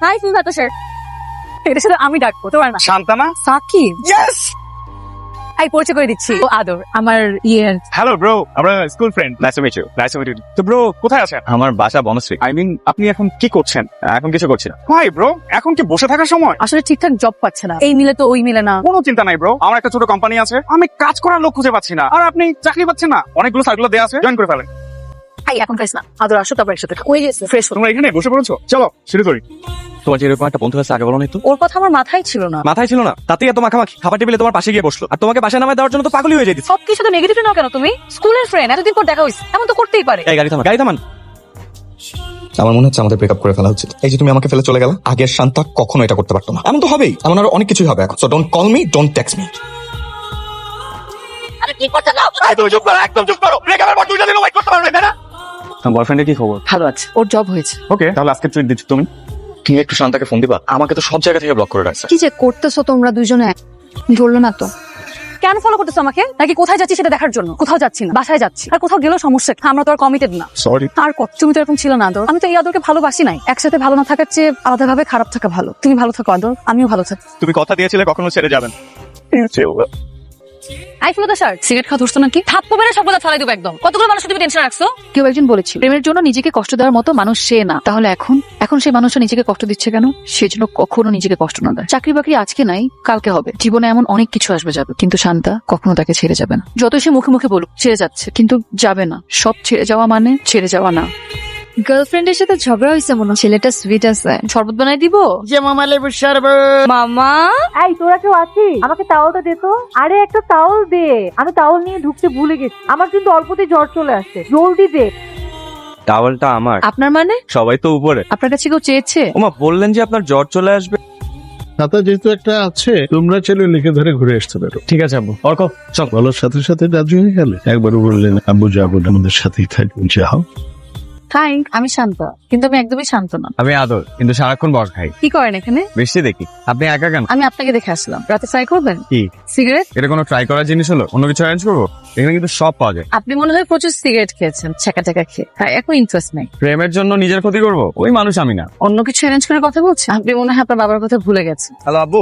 High ফুলহাতা sir, এটা শুধু আমি ডাকবো, তোমার না। শান্তানা। সাকিব। ইয়েস। এই পরিচয় করে দিচ্ছি, ও আদর, আমার ইয়ের। হ্যালো ব্রো, আমরা school friend. Nice to meet you. Nice to meet you. তো ব্রো কোথায় আছেন? আমার বাসা বনশ্রী। আই মিন আপনি এখন কি করছেন? এখন কিছু করছি না। হাই ব্রো, এখন কি বসে থাকার সময়? আসলে ঠিকঠাক জব পাচ্ছে না, এই মিলে তো ওই মিলে না। কোনো চিন্তা নাই ব্রো, আমার একটা ছোট কোম্পানি আছে, আমি কাজ করার লোক খুঁজে পাচ্ছি না, আর আপনি চাকরি পাচ্ছেন না। অনেকগুলো সার্কুলার দেওয়া আছে, জয়েন করে ফেলেন। এই এখন খাইস না, আদর আসো তারপর একসাথে ওই গেছে ফ্রেশ। তোমরা এখানে বসে পড়েছো, চলো শুরু করি। তোমার যে এরকম একটা বন্ধু আছে আগে বলো না তো। ওর কথা আমার মাথায় ছিল না। মাথায় ছিল না, তাতেই এত মাখামাখি। খাবার টেবিলে তোমার পাশে গিয়ে বসলো, আর তোমাকে বাসায় নামায় দেওয়ার জন্য তো পাগলই হয়ে যেতেছে। সবকিছু তো নেগেটিভ নাও কেন তুমি? স্কুলের ফ্রেন্ড, এতদিন পর দেখা হইছে, এমন তো করতেই পারে। এই গাড়ি থামান, গাড়ি থামান। আমার মনে হচ্ছে আমাদের ব্রেকআপ করে ফেলা উচিত। এই যে তুমি আমাকে ফেলে চলে গেলা, আগের শান্তা কখনো এটা করতে পারতো না। এমন তো হবেই, এমন আরো অনেক কিছুই হবে এখন। So don't call me, don't text me. তুমি চুপ করো, একদম চুপ করো। ব্রেকআপের পর 2 দিন ওয়েট করতে পারবে না। তোমার বয়ফ্রেন্ডের কি খবর? ভালো আছে, ওর জব হয়েছে। ওকে, তাহলে আজকে ট্রিট দিচ্ছি তুমি। তুমি একটু শান্তাকে ফোন দিবা, আমাকে তো সব জায়গা থেকে ব্লক করে রাখছে। কি যে করতেছো তোমরা দুইজনে, ধরলো না তো। কেন ফলো করতেছো আমাকে? নাকি কোথায় যাচ্ছি সেটা দেখার জন্য? কোথাও যাচ্ছি না, বাসায় যাচ্ছি। আর কোথাও গেলেও সমস্যা, আমরা তো আর কমিটেড না। সরি। আর কত, তুমি তো এরকম ছিল না আদর। আমি তো এই আদরকে ভালোবাসি নাই। একসাথে ভালো না থাকার চেয়ে আলাদাভাবে খারাপ থাকা ভালো। তুমি ভালো থাকো আদর, আমিও ভালো থাকি। তুমি কথা দিয়েছিলে কখনো ছেড়ে যাবেন। I follow the shirt, cigarette খাওয়া ধরছো নাকি? থাপ্পো মেরে সবগুলো ফালাই দেবো একদম। কতগুলো মানুষ তুমি টেনশন রাখছো? কেউ একজন বলেছিল প্রেমের জন্য নিজেকে কষ্ট দেওয়ার মতো মানুষ সে না। তাহলে এখন সেই মানুষটা নিজেকে কষ্ট দিচ্ছে কেন? সেজন্য কখনো নিজেকে কষ্ট না দেয়। চাকরি বাকরি আজকে নাই, কালকে হবে। জীবনে এমন অনেক কিছু আসবে যাবে, কিন্তু শান্তা কখনো তাকে ছেড়ে যাবে না। যত সে মুখে মুখে বলুক ছেড়ে যাচ্ছে, কিন্তু যাবে না। সব ছেড়ে যাওয়া মানে ছেড়ে যাওয়া না। গার্লফ্রেন্ডের সাথে ঝগড়া হয়েছে মনে হয়। ছেলেটা সুইট আছে। শরবত বানাই দিব? যে মামা লেবুর শরবত। মামা এই তোরা কেউ আছিস? আমাকে তাওয়ালটা দে তো। আরে একটা তাওয়াল দে, আমি তাওয়াল নিয়ে ঢুকতে ভুলে গেছি। আমার কিন্তু অল্পতেই জ্বর চলে আসছে, জলদি দে। টাওয়ালটা আমার। আপনার মানে? সবাই তো উপরে। আপনার কাছে কেউ চেয়েছে? ওমা বললেন যে আপনার জ্বর চলে আসবে। খাতা যেহেতু একটা আছে, তোমরা ছেলে লিখে ধরে ঘুরে আসতে পারো। ঠিক আছে আব্বু, অর্ক চল। বলার সাথে সাথে রাজি হয়ে গেলে একবারও বললেন আব্বু যাবো না, আমাদের সাথেই থাকবেন, যাও। হাই, আমি শান্ত, কিন্তু আমি একদমই শান্ত না। আমি আদর, কিন্তু সারাক্ষণ বর খাই। কি করেন এখানে? বেশি দেখি। আপনি একা কেন? আমি আপনাকে দেখে আসলাম। রাতে ট্রাই করবেন? কি সিগারেট? এটা কোনো ট্রাই করার জিনিস হলো? অন্য কিছু অ্যারেঞ্জ করবো? এখানে কিন্তু সব পাওয়া যায়। আপনি মনে হয় প্রচুর সিগারেট খেয়েছেন, ছেঁকা টেকা খেয়ে। হ্যাঁ, এখন ইন্টারেস্ট নেই। প্রেমের জন্য নিজের ক্ষতি করবো, ওই মানুষ আমি না। অন্য কিছু অ্যারেঞ্জ করার কথা বলছেন? আপনি মনে হয় আপনার বাবার কথা ভুলে গেছেন। হ্যালো আব্বু।